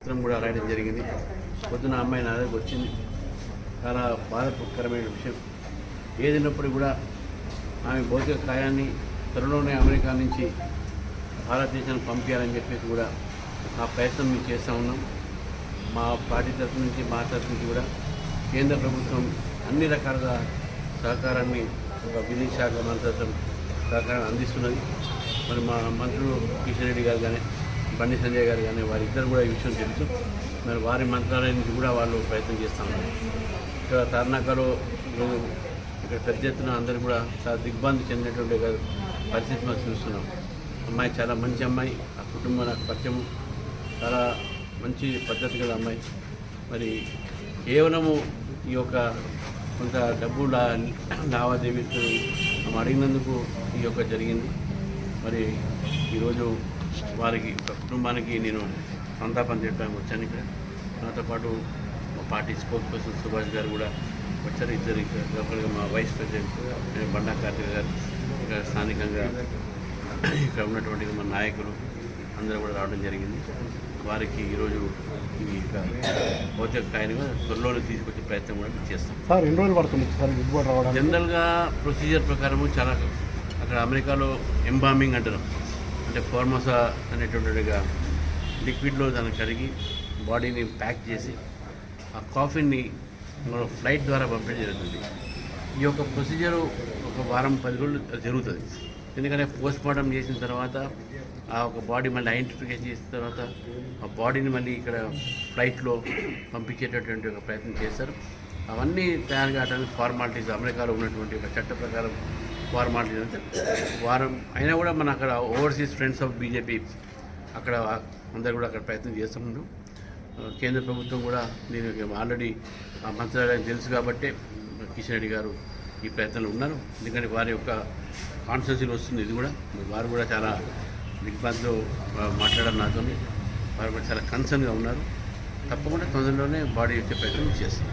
చిత్రం కూడా రాయడం జరిగింది. పొద్దున అమ్మాయి నా దగ్గరకు వచ్చింది. చాలా బాధాకరమైన విషయం. ఏదినప్పుడు కూడా ఆమె భౌతిక కాయాన్ని త్వరలోనే అమెరికా నుంచి భారతదేశానికి పంపించాలని చెప్పేసి కూడా ఆ ప్రయత్నం మేము చేస్తూ ఉన్నాం. మా పార్టీ తరఫు నుంచి, మా తరఫు నుంచి కూడా కేంద్ర ప్రభుత్వం అన్ని రకాలుగా సహకారాన్ని విదేశీ శాఖ మంత్రిత్వం సహకారం అందిస్తున్నది. మరి మా మంత్రులు కిషన్ రెడ్డి గారు కానీ, బండి సంజయ్ గారు కానీ వారిద్దరు కూడా ఈ విషయం తెలుసు. మరి వారి మంత్రాలయం నుంచి కూడా వాళ్ళు ప్రయత్నం చేస్తూ ఉన్నారు. ఇక్కడ తార్నాకలో ఇక్కడ పెద్ద ఎత్తున అందరూ కూడా చాలా దిగ్భ్రాంతి చెందినటువంటి పరిస్థితి మనం చూస్తున్నాం. అమ్మాయి చాలా మంచి అమ్మాయి, ఆ కుటుంబం నాకు పరిచయం, చాలా మంచి పద్ధతి గల అమ్మాయి. కేవలము ఈ యొక్క కొంత డబ్బు లావాదేవీతో అడిగినందుకు ఈ యొక్క జరిగింది. ఈరోజు వారికి కుటుంబానికి నేను సంతాపం చెప్పడానికి వచ్చాను. ఇక్కడ నాతో పాటు మా పార్టీ స్పోక్స్ పర్సన్ సుభాష్ గారు కూడా వచ్చారు. ఇద్దరు లోకల్గా మా వైస్ ప్రెసిడెంట్ బండా కార్తీక్ గారు, ఇక్కడ స్థానికంగా ఇక్కడ ఉన్నటువంటి మన నాయకులు అందరూ కూడా రావడం జరిగింది. వారికి ఈరోజు ఈ భౌతిక కాయనిగా త్వరలోనే తీసుకొచ్చే ప్రయత్నం కూడా చేస్తాం. సార్ ఎన్ని రోజులు పడుతుంది సార్ రావడం? జనరల్గా ప్రొసీజర్ ప్రకారము చాలా అక్కడ అమెరికాలో ఎంబామింగ్ అంటారు. అంటే ఫార్మోసా అనేటువంటిగా లిక్విడ్లో దాన్ని కరిగి బాడీని ప్యాక్ చేసి ఆ కాఫీని ఫ్లైట్ ద్వారా పంపించడం జరుగుతుంది. ఈ యొక్క ప్రొసీజరు ఒక వారం 10 రోజులు జరుగుతుంది. ఎందుకంటే పోస్ట్ మార్టం చేసిన తర్వాత ఆ ఒక బాడీ మళ్ళీ ఐడెంటిఫికేషన్ చేసిన తర్వాత ఆ బాడీని మళ్ళీ ఇక్కడ ఫ్లైట్లో పంపించేటటువంటి ఒక ప్రయత్నం చేస్తారు. అవన్నీ తయారు కావడానికి ఫార్మాలిటీస్ అమెరికాలో ఉన్నటువంటి ఒక చట్ట ప్రకారం ఫార్మాలిటీస్ అంటే వారం అయినా కూడా మన అక్కడ ఓవర్సీస్ ఫ్రెండ్స్ ఆఫ్ బీజేపీ అక్కడ అందరూ కూడా అక్కడ ప్రయత్నం చేస్తున్నాం. కేంద్ర ప్రభుత్వం కూడా నేను ఆల్రెడీ ఆ మంత్రాలయం తెలుసు కాబట్టి కిషన్ రెడ్డి గారు ఈ ప్రయత్నంలో ఉన్నారు. ఎందుకంటే వారి యొక్క కాన్స్టిట్యూన్సీలో వస్తుంది ఇది కూడా. వారు కూడా చాలా దిగ్భ్రాంతిలో మాట్లాడారు నాతో. వారు కూడా చాలా కన్సర్న్గా ఉన్నారు. తప్పకుండా తొందరలోనే బాడీ వచ్చే ప్రయత్నం చేస్తారు.